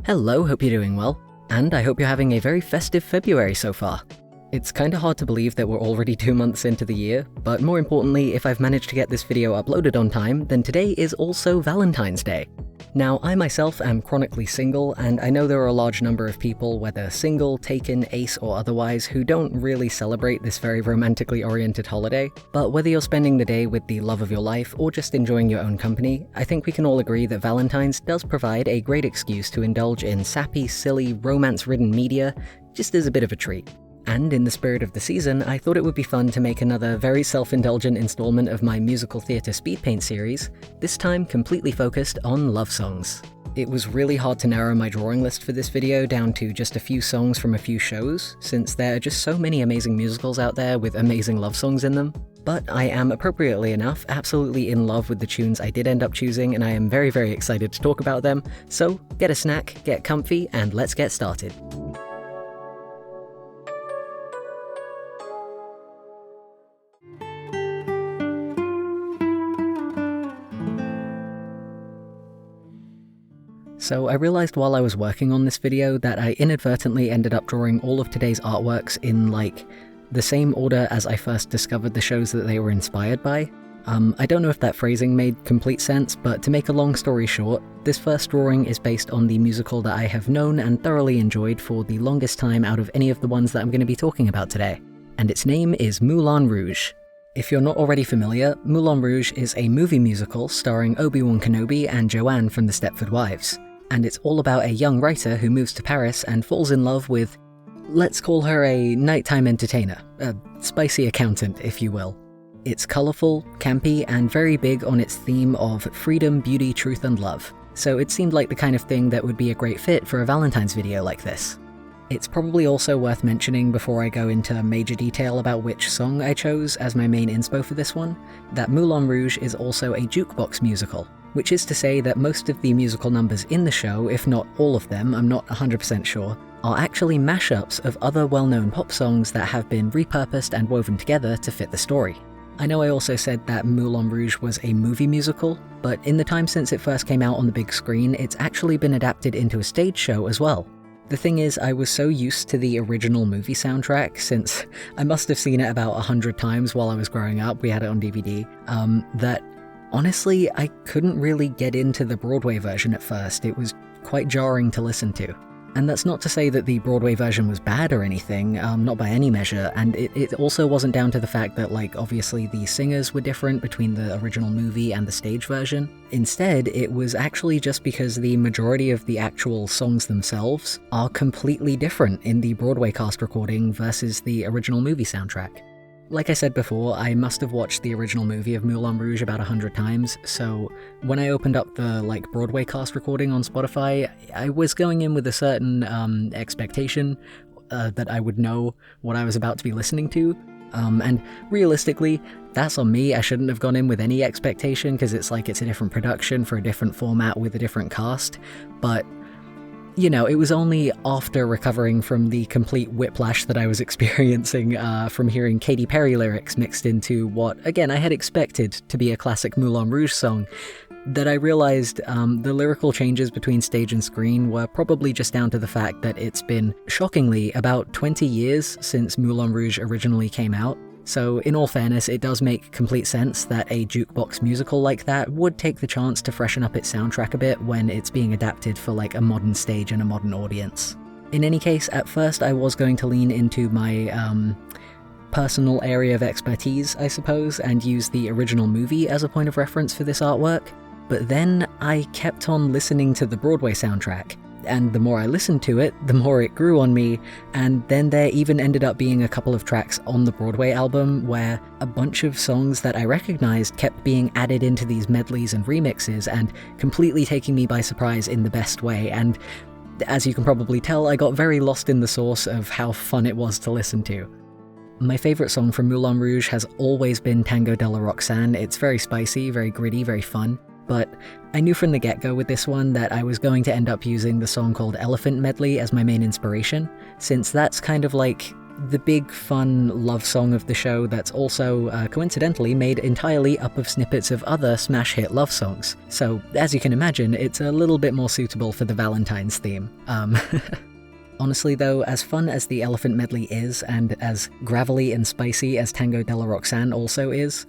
Hello, hope you're doing well, and I hope you're having a very festive February so far. It's kinda hard to believe that we're already 2 months into the year, but more importantly, if I've managed to get this video uploaded on time, then today is also Valentine's Day. Now, I myself am chronically single, and I know there are a large number of people, whether single, taken, ace, or otherwise, who don't really celebrate this very romantically oriented holiday. But whether you're spending the day with the love of your life or just enjoying your own company, I think we can all agree that Valentine's does provide a great excuse to indulge in sappy, silly, romance-ridden media, just as a bit of a treat. And in the spirit of the season, I thought it would be fun to make another very self-indulgent installment of my musical theatre SPEEDPAINT series, this time completely focused on love songs. It was really hard to narrow my drawing list for this video down to just a few songs from a few shows, since there are just so many amazing musicals out there with amazing love songs in them. But I am, appropriately enough, absolutely in love with the tunes I did end up choosing, and I am very, very excited to talk about them, so get a snack, get comfy, and let's get started. So I realized while I was working on this video that I inadvertently ended up drawing all of today's artworks in, the same order as I first discovered the shows that they were inspired by. I don't know if that phrasing made complete sense, but to make a long story short, this first drawing is based on the musical that I have known and thoroughly enjoyed for the longest time out of any of the ones that I'm going to be talking about today. And its name is Moulin Rouge. If you're not already familiar, Moulin Rouge is a movie musical starring Obi-Wan Kenobi and Joanne from the Stepford Wives. And it's all about a young writer who moves to Paris and falls in love with, let's call her a nighttime entertainer, a spicy accountant, if you will. It's colourful, campy, and very big on its theme of freedom, beauty, truth, and love. So it seemed like the kind of thing that would be a great fit for a Valentine's video like this. It's probably also worth mentioning before I go into major detail about which song I chose as my main inspo for this one, that Moulin Rouge is also a jukebox musical, which is to say that most of the musical numbers in the show, if not all of them, I'm not 100% sure, are actually mashups of other well-known pop songs that have been repurposed and woven together to fit the story. I know I also said that Moulin Rouge was a movie musical, but in the time since it first came out on the big screen, it's actually been adapted into a stage show as well. The thing is, I was so used to the original movie soundtrack, since I must have seen it about 100 times while I was growing up, we had it on DVD, that honestly, I couldn't really get into the Broadway version at first. It was quite jarring to listen to. And that's not to say that the Broadway version was bad or anything, not by any measure, and it also wasn't down to the fact that, obviously the singers were different between the original movie and the stage version. Instead, it was actually just because the majority of the actual songs themselves are completely different in the Broadway cast recording versus the original movie soundtrack. Like I said before, I must have watched the original movie of Moulin Rouge about 100 times, so when I opened up the Broadway cast recording on Spotify, I was going in with a certain expectation that I would know what I was about to be listening to, and realistically, that's on me. I shouldn't have gone in with any expectation, because it's a different production for a different format with a different cast, but you know, it was only after recovering from the complete whiplash that I was experiencing from hearing Katy Perry lyrics mixed into what, again, I had expected to be a classic Moulin Rouge song, that I realized the lyrical changes between stage and screen were probably just down to the fact that it's been, shockingly, about 20 years since Moulin Rouge originally came out. So in all fairness, it does make complete sense that a jukebox musical like that would take the chance to freshen up its soundtrack a bit when it's being adapted for a modern stage and a modern audience. In any case, at first I was going to lean into my personal area of expertise, I suppose, and use the original movie as a point of reference for this artwork, but then I kept on listening to the Broadway soundtrack. And the more I listened to it, the more it grew on me, and then there even ended up being a couple of tracks on the Broadway album where a bunch of songs that I recognized kept being added into these medleys and remixes and completely taking me by surprise in the best way, and as you can probably tell, I got very lost in the sauce of how fun it was to listen to. My favorite song from Moulin Rouge has always been Tango de la Roxane. It's very spicy, very gritty, very fun. But I knew from the get-go with this one that I was going to end up using the song called Elephant Medley as my main inspiration, since that's kind of the big, fun love song of the show that's also, coincidentally, made entirely up of snippets of other smash hit love songs. So, as you can imagine, it's a little bit more suitable for the Valentine's theme. Honestly though, as fun as the Elephant Medley is, and as gravelly and spicy as Tango Della Roxanne also is,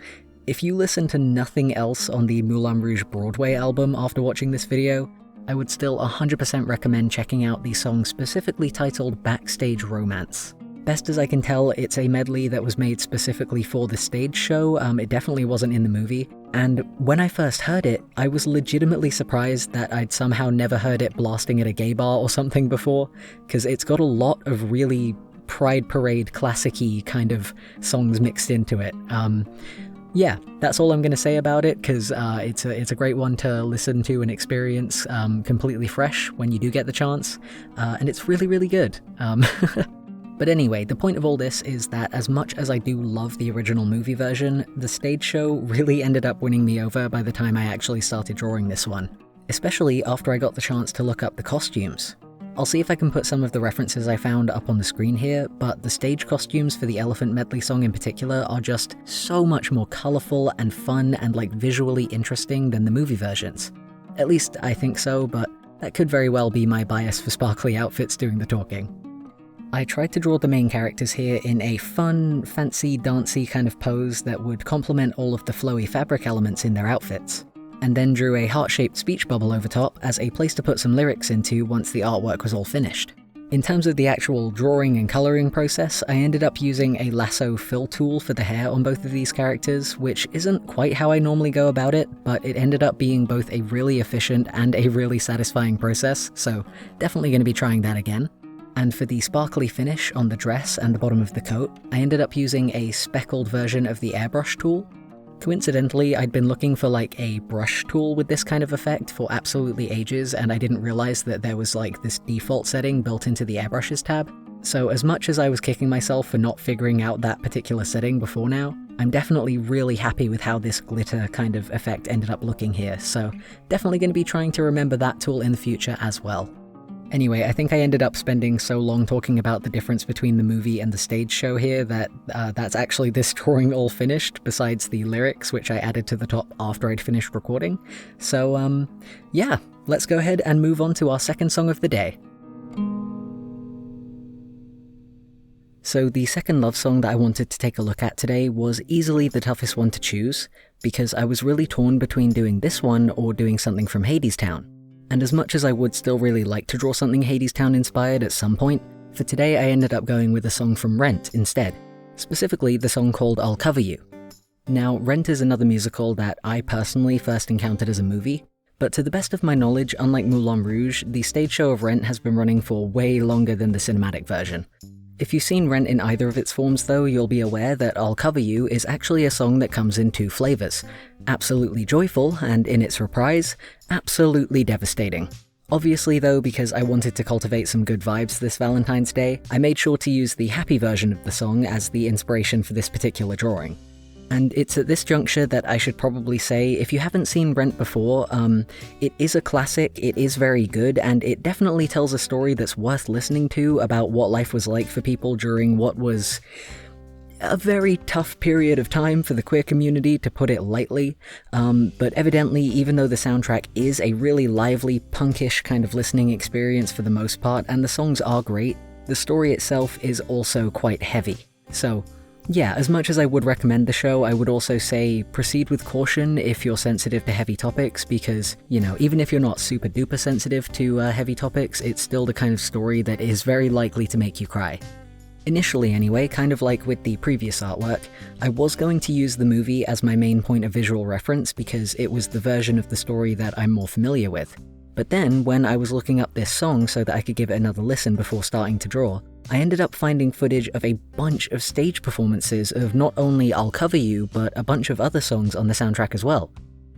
if you listen to nothing else on the Moulin Rouge Broadway album after watching this video, I would still 100% recommend checking out the song specifically titled Backstage Romance. Best as I can tell, it's a medley that was made specifically for the stage show. It definitely wasn't in the movie, and when I first heard it, I was legitimately surprised that I'd somehow never heard it blasting at a gay bar or something before, because it's got a lot of really Pride Parade classic-y kind of songs mixed into it. Yeah, that's all I'm going to say about it, because it's a great one to listen to and experience completely fresh when you do get the chance, and it's really, really good. But anyway, the point of all this is that as much as I do love the original movie version, the stage show really ended up winning me over by the time I actually started drawing this one, especially after I got the chance to look up the costumes. I'll see if I can put some of the references I found up on the screen here, but the stage costumes for the Elephant Medley song in particular are just so much more colourful and fun and like visually interesting than the movie versions. At least I think so, but that could very well be my bias for sparkly outfits doing the talking. I tried to draw the main characters here in a fun, fancy, dancey kind of pose that would complement all of the flowy fabric elements in their outfits, and then drew a heart-shaped speech bubble over top as a place to put some lyrics into once the artwork was all finished. In terms of the actual drawing and colouring process, I ended up using a lasso fill tool for the hair on both of these characters, which isn't quite how I normally go about it, but it ended up being both a really efficient and a really satisfying process, so definitely going to be trying that again. And for the sparkly finish on the dress and the bottom of the coat, I ended up using a speckled version of the airbrush tool. Coincidentally, I'd been looking for like a brush tool with this kind of effect for absolutely ages, and I didn't realize that there was like this default setting built into the airbrushes tab. So as much as I was kicking myself for not figuring out that particular setting before now, I'm definitely really happy with how this glitter kind of effect ended up looking here, so definitely going to be trying to remember that tool in the future as well. Anyway, I think I ended up spending so long talking about the difference between the movie and the stage show here that that's actually this drawing all finished, besides the lyrics, which I added to the top after I'd finished recording. So, yeah, let's go ahead and move on to our second song of the day. So the second love song that I wanted to take a look at today was easily the toughest one to choose, because I was really torn between doing this one or doing something from Hadestown. And as much as I would still really like to draw something Hadestown inspired at some point, for today I ended up going with a song from Rent instead, specifically the song called I'll Cover You. Now, Rent is another musical that I personally first encountered as a movie, but to the best of my knowledge, unlike Moulin Rouge, the stage show of Rent has been running for way longer than the cinematic version. If you've seen Rent in either of its forms though, you'll be aware that I'll Cover You is actually a song that comes in two flavours. Absolutely joyful, and in its reprise, absolutely devastating. Obviously though, because I wanted to cultivate some good vibes this Valentine's Day, I made sure to use the happy version of the song as the inspiration for this particular drawing. And it's at this juncture that I should probably say, if you haven't seen Rent before, it is a classic, it is very good, and it definitely tells a story that's worth listening to about what life was like for people during what was a very tough period of time for the queer community, to put it lightly. But evidently, even though the soundtrack is a really lively, punkish kind of listening experience for the most part, and the songs are great, the story itself is also quite heavy. So, yeah, as much as I would recommend the show, I would also say proceed with caution if you're sensitive to heavy topics, because, you know, even if you're not super duper sensitive to heavy topics, it's still the kind of story that is very likely to make you cry. Initially anyway, kind of like with the previous artwork, I was going to use the movie as my main point of visual reference because it was the version of the story that I'm more familiar with. But then, when I was looking up this song so that I could give it another listen before starting to draw, I ended up finding footage of a bunch of stage performances of not only I'll Cover You, but a bunch of other songs on the soundtrack as well.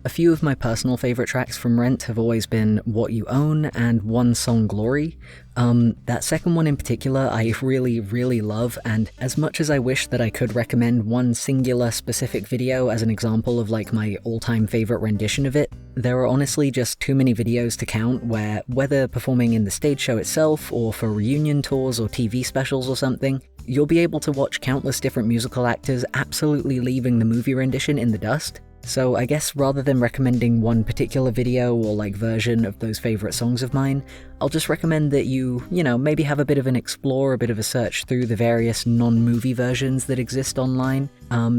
A few of my personal favourite tracks from Rent have always been What You Own and One Song Glory. That second one in particular I really, really love, and as much as I wish that I could recommend one singular specific video as an example of like my all-time favourite rendition of it, there are honestly just too many videos to count where, whether performing in the stage show itself or for reunion tours or TV specials or something, you'll be able to watch countless different musical actors absolutely leaving the movie rendition in the dust. So I guess rather than recommending one particular video or version of those favorite songs of mine, I'll just recommend that you maybe have a bit of an explore, a bit of a search through the various non-movie versions that exist online,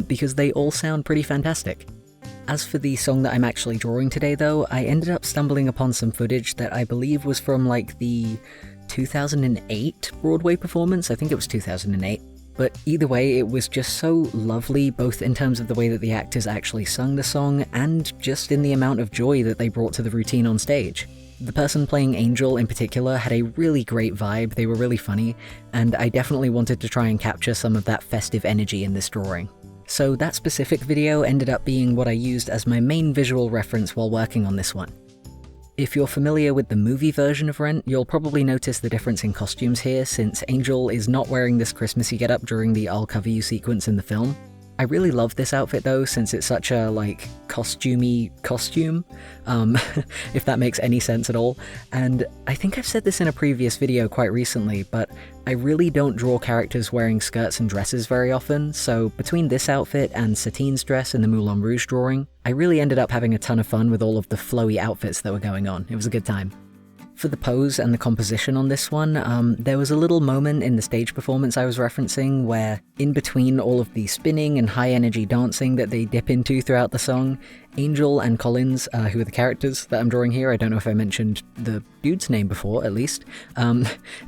because they all sound pretty fantastic. As for the song that I'm actually drawing today though, I ended up stumbling upon some footage that I believe was from the 2008 Broadway performance. I think it was 2008. But either way, it was just so lovely, both in terms of the way that the actors actually sung the song, and just in the amount of joy that they brought to the routine on stage. The person playing Angel in particular had a really great vibe, they were really funny, and I definitely wanted to try and capture some of that festive energy in this drawing. So that specific video ended up being what I used as my main visual reference while working on this one. If you're familiar with the movie version of Rent, you'll probably notice the difference in costumes here, since Angel is not wearing this Christmassy getup during the I'll Cover You sequence in the film. I really love this outfit though, since it's such a, costumey costume, if that makes any sense at all. And I think I've said this in a previous video quite recently, but I really don't draw characters wearing skirts and dresses very often, so between this outfit and Satine's dress in the Moulin Rouge drawing, I really ended up having a ton of fun with all of the flowy outfits that were going on. It was a good time. For the pose and the composition on this one, there was a little moment in the stage performance I was referencing where, in between all of the spinning and high-energy dancing that they dip into throughout the song, Angel and Collins, who are the characters that I'm drawing here, I don't know if I mentioned the dude's name before, at least,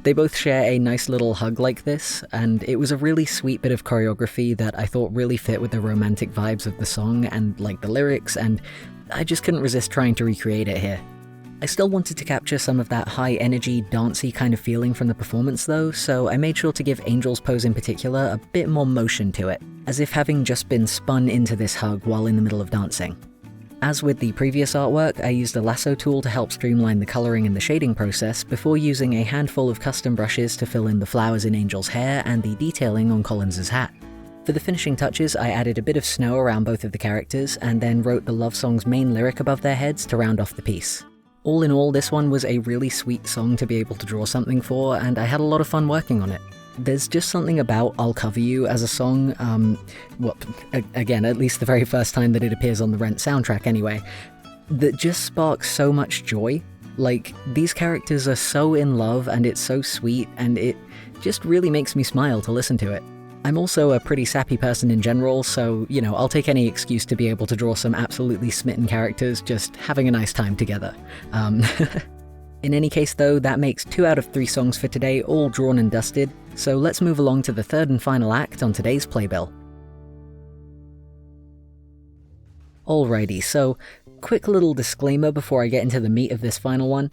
they both share a nice little hug like this, and it was a really sweet bit of choreography that I thought really fit with the romantic vibes of the song and, the lyrics, and I just couldn't resist trying to recreate it here. I still wanted to capture some of that high-energy, dancey kind of feeling from the performance though, so I made sure to give Angel's pose in particular a bit more motion to it, as if having just been spun into this hug while in the middle of dancing. As with the previous artwork, I used a lasso tool to help streamline the colouring and the shading process before using a handful of custom brushes to fill in the flowers in Angel's hair and the detailing on Collins's hat. For the finishing touches, I added a bit of snow around both of the characters, and then wrote the love song's main lyric above their heads to round off the piece. All in all, this one was a really sweet song to be able to draw something for, and I had a lot of fun working on it. There's just something about I'll Cover You as a song, again, at least the very first time that it appears on the Rent soundtrack anyway, that just sparks so much joy. These characters are so in love, and it's so sweet, and it just really makes me smile to listen to it. I'm also a pretty sappy person in general, so, I'll take any excuse to be able to draw some absolutely smitten characters just having a nice time together. In any case though, that makes 2 out of 3 songs for today all drawn and dusted, so let's move along to the third and final act on today's playbill. Alrighty, so quick little disclaimer before I get into the meat of this final one.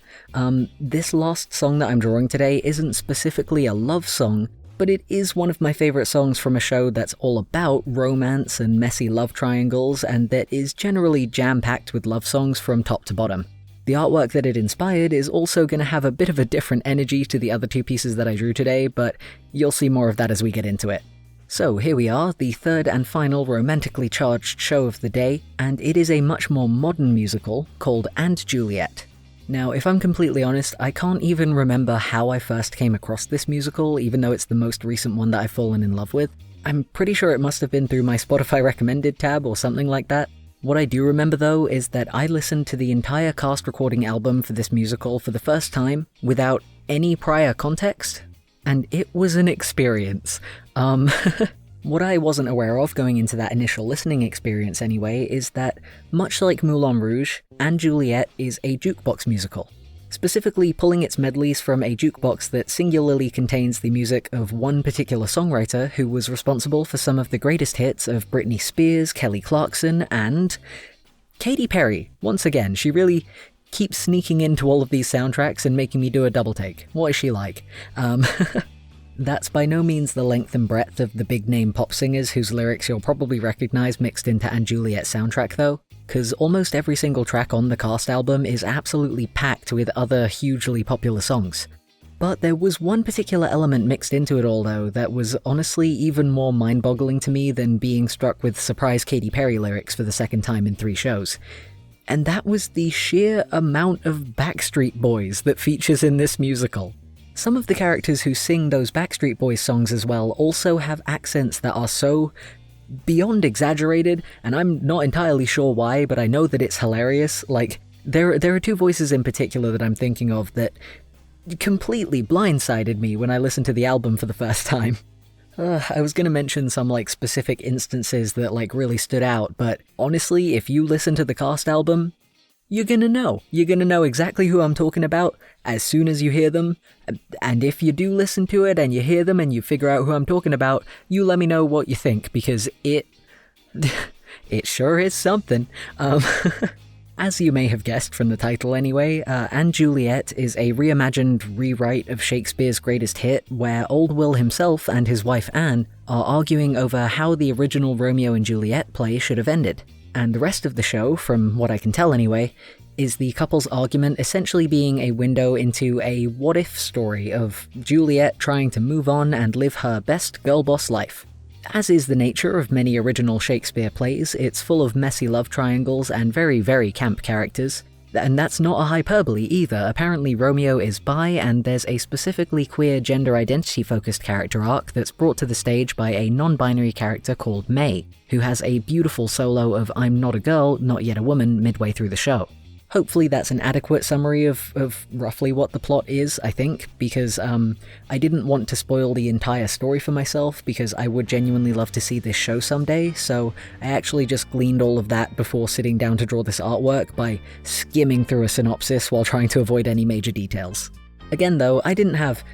This last song that I'm drawing today isn't specifically a love song, but it is one of my favourite songs from a show that's all about romance and messy love triangles, and that is generally jam-packed with love songs from top to bottom. The artwork that it inspired is also going to have a bit of a different energy to the other 2 pieces that I drew today, but you'll see more of that as we get into it. So here we are, the third and final romantically charged show of the day, and it is a much more modern musical called And Juliet. Now, if I'm completely honest, I can't even remember how I first came across this musical, even though it's the most recent one that I've fallen in love with. I'm pretty sure it must have been through my Spotify recommended tab or something like that. What I do remember though is that I listened to the entire cast recording album for this musical for the first time without any prior context, and it was an experience. What I wasn't aware of going into that initial listening experience anyway is that, much like Moulin Rouge, And Juliet is a jukebox musical, specifically pulling its medleys from a jukebox that singularly contains the music of one particular songwriter who was responsible for some of the greatest hits of Britney Spears, Kelly Clarkson, and Katy Perry. Once again, she really keeps sneaking into all of these soundtracks and making me do a double take. What is she like? That's by no means the length and breadth of the big-name pop singers whose lyrics you'll probably recognize mixed into And Juliet's soundtrack though, because almost every single track on the cast album is absolutely packed with other hugely popular songs. But there was one particular element mixed into it all though that was honestly even more mind-boggling to me than being struck with surprise Katy Perry lyrics for the second time in 3 shows. And that was the sheer amount of Backstreet Boys that features in this musical. Some of the characters who sing those Backstreet Boys songs as well also have accents that are so beyond exaggerated, and I'm not entirely sure why, but I know that it's hilarious. Like, there are two voices in particular that I'm thinking of that completely blindsided me when I listened to the album for the first time. I was gonna mention some, like, specific instances that, like, really stood out, but honestly, if you listen to the Cast album, you're gonna know. You're gonna know exactly who I'm talking about as soon as you hear them, and if you do listen to it and you hear them and you figure out who I'm talking about, you let me know what you think, because it sure is something. As you may have guessed from the title anyway, And Juliet is a reimagined rewrite of Shakespeare's greatest hit, where old Will himself and his wife Anne are arguing over how the original Romeo and Juliet play should have ended. And the rest of the show, from what I can tell anyway, is the couple's argument essentially being a window into a what-if story of Juliet trying to move on and live her best girl boss life. As is the nature of many original Shakespeare plays, it's full of messy love triangles and very, very camp characters. And that's not a hyperbole either. Apparently Romeo is bi, and there's a specifically queer gender identity-focused character arc that's brought to the stage by a non-binary character called May, who has a beautiful solo of I'm not a girl, not yet a woman midway through the show. Hopefully that's an adequate summary of roughly what the plot is, I think, because I didn't want to spoil the entire story for myself, because I would genuinely love to see this show someday, so I actually just gleaned all of that before sitting down to draw this artwork by skimming through a synopsis while trying to avoid any major details. Again though, I didn't have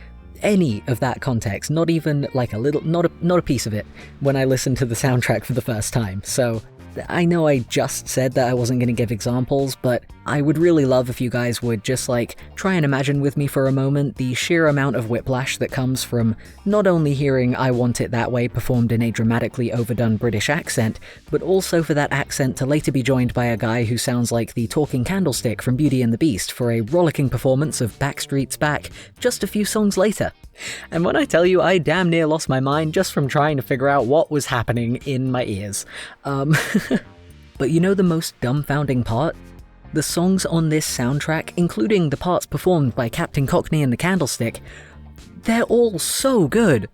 any of that context, not even like a little, not a piece of it, when I listened to the soundtrack for the first time, so I know I just said that I wasn't going to give examples, but I would really love if you guys would just, like, try and imagine with me for a moment the sheer amount of whiplash that comes from not only hearing I Want It That Way performed in a dramatically overdone British accent, but also for that accent to later be joined by a guy who sounds like the talking candlestick from Beauty and the Beast for a rollicking performance of Backstreet's Back just a few songs later. And when I tell you I damn near lost my mind just from trying to figure out what was happening in my ears. But you know the most dumbfounding part? The songs on this soundtrack, including the parts performed by Captain Cockney and the Candlestick, they're all so good.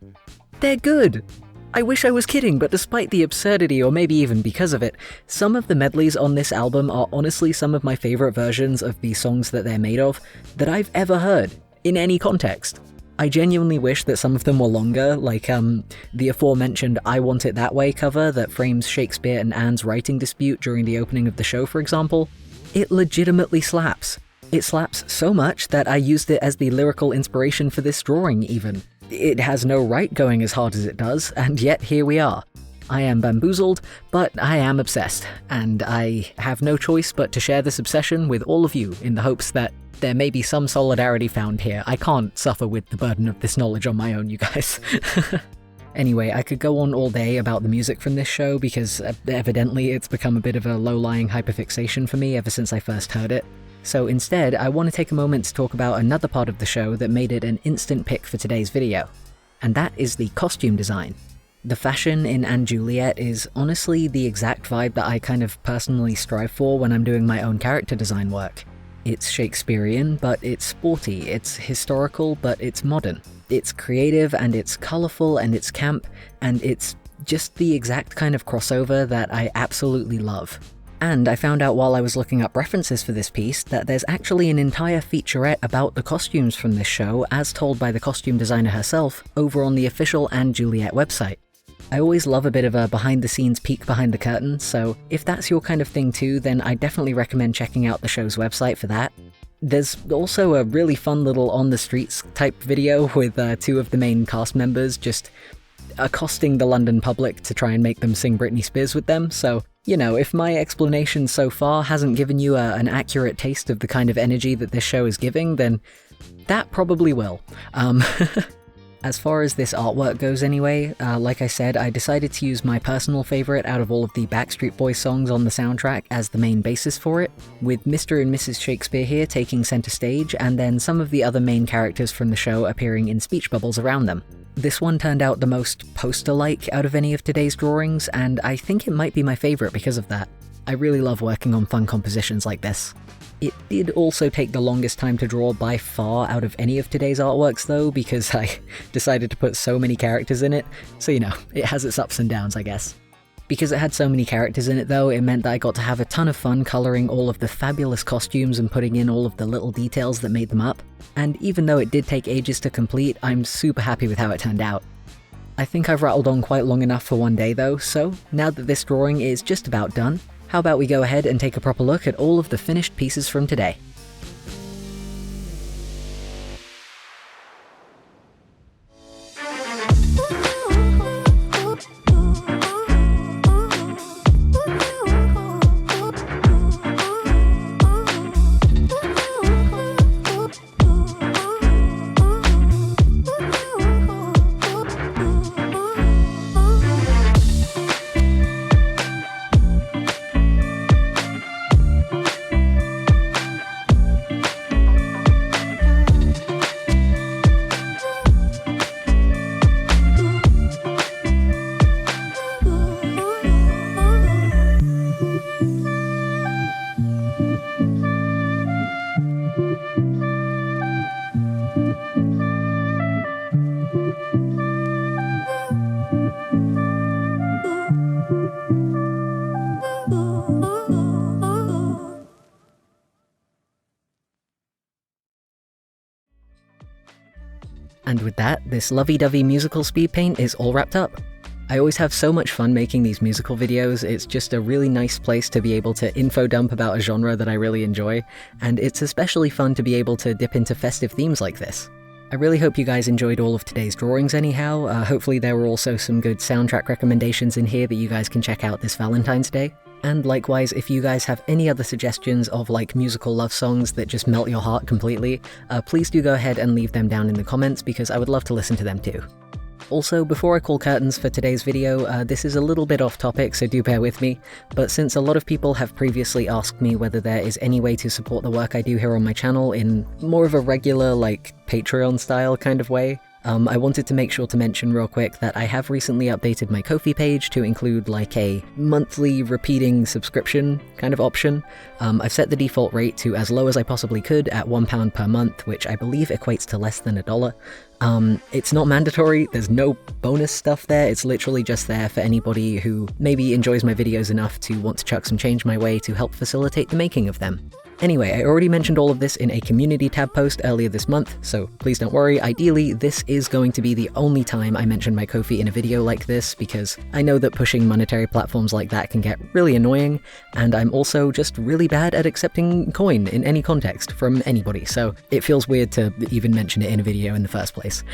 They're good. I wish I was kidding, but despite the absurdity, or maybe even because of it, some of the medleys on this album are honestly some of my favorite versions of the songs that they're made of that I've ever heard, in any context. I genuinely wish that some of them were longer, like the aforementioned I Want It That Way cover that frames Shakespeare and Anne's writing dispute during the opening of the show, for example. It legitimately slaps. It slaps so much that I used it as the lyrical inspiration for this drawing, even. It has no right going as hard as it does, and yet here we are. I am bamboozled, but I am obsessed, and I have no choice but to share this obsession with all of you in the hopes that there may be some solidarity found here. I can't suffer with the burden of this knowledge on my own, you guys. Anyway, I could go on all day about the music from this show because evidently it's become a bit of a low-lying hyperfixation for me ever since I first heard it. So instead, I want to take a moment to talk about another part of the show that made it an instant pick for today's video, and that is the costume design. The fashion in And Juliet is honestly the exact vibe that I kind of personally strive for when I'm doing my own character design work. It's Shakespearean, but it's sporty, it's historical, but it's modern. It's creative, and it's colourful, and it's camp, and it's just the exact kind of crossover that I absolutely love. And I found out while I was looking up references for this piece that there's actually an entire featurette about the costumes from this show, as told by the costume designer herself, over on the official And Juliet website. I always love a bit of a behind-the-scenes peek behind the curtain, so if that's your kind of thing too, then I definitely recommend checking out the show's website for that. There's also a really fun little on-the-streets type video with two of the main cast members just accosting the London public to try and make them sing Britney Spears with them, so, you know, if my explanation so far hasn't given you an accurate taste of the kind of energy that this show is giving, then that probably will. As far as this artwork goes anyway, like I said, I decided to use my personal favourite out of all of the Backstreet Boys songs on the soundtrack as the main basis for it, with Mr. and Mrs. Shakespeare here taking centre stage, and then some of the other main characters from the show appearing in speech bubbles around them. This one turned out the most poster-like out of any of today's drawings, and I think it might be my favourite because of that. I really love working on fun compositions like this. It did also take the longest time to draw by far out of any of today's artworks though, because I decided to put so many characters in it, so you know, it has its ups and downs, I guess. Because it had so many characters in it though, it meant that I got to have a ton of fun coloring all of the fabulous costumes and putting in all of the little details that made them up, and even though it did take ages to complete, I'm super happy with how it turned out. I think I've rattled on quite long enough for one day though, so now that this drawing is just about done, how about we go ahead and take a proper look at all of the finished pieces from today. And with that, this lovey-dovey musical speed paint is all wrapped up. I always have so much fun making these musical videos, it's just a really nice place to be able to info dump about a genre that I really enjoy, and it's especially fun to be able to dip into festive themes like this. I really hope you guys enjoyed all of today's drawings anyhow, hopefully there were also some good soundtrack recommendations in here that you guys can check out this Valentine's Day. And likewise, if you guys have any other suggestions of like musical love songs that just melt your heart completely, please do go ahead and leave them down in the comments because I would love to listen to them too. Also, before I call curtains for today's video, this is a little bit off topic, so do bear with me, but since a lot of people have previously asked me whether there is any way to support the work I do here on my channel in more of a regular, like, Patreon style kind of way, I wanted to make sure to mention real quick that I have recently updated my Ko-fi page to include like a monthly repeating subscription kind of option. I've set the default rate to as low as I possibly could at £1 per month, which I believe equates to less than $1. It's not mandatory, there's no bonus stuff there, it's literally just there for anybody who maybe enjoys my videos enough to want to chuck some change my way to help facilitate the making of them. Anyway, I already mentioned all of this in a community tab post earlier this month, so please don't worry, ideally this is going to be the only time I mention my Ko-fi in a video like this, because I know that pushing monetary platforms like that can get really annoying, and I'm also just really bad at accepting coin in any context from anybody, so it feels weird to even mention it in a video in the first place.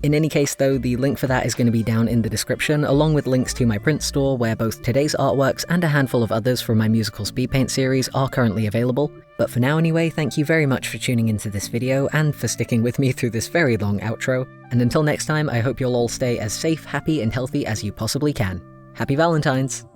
In any case though, the link for that is going to be down in the description, along with links to my print store where both today's artworks and a handful of others from my musical speed paint series are currently available. But for now anyway, thank you very much for tuning into this video and for sticking with me through this very long outro, and until next time I hope you'll all stay as safe, happy and healthy as you possibly can. Happy Valentine's!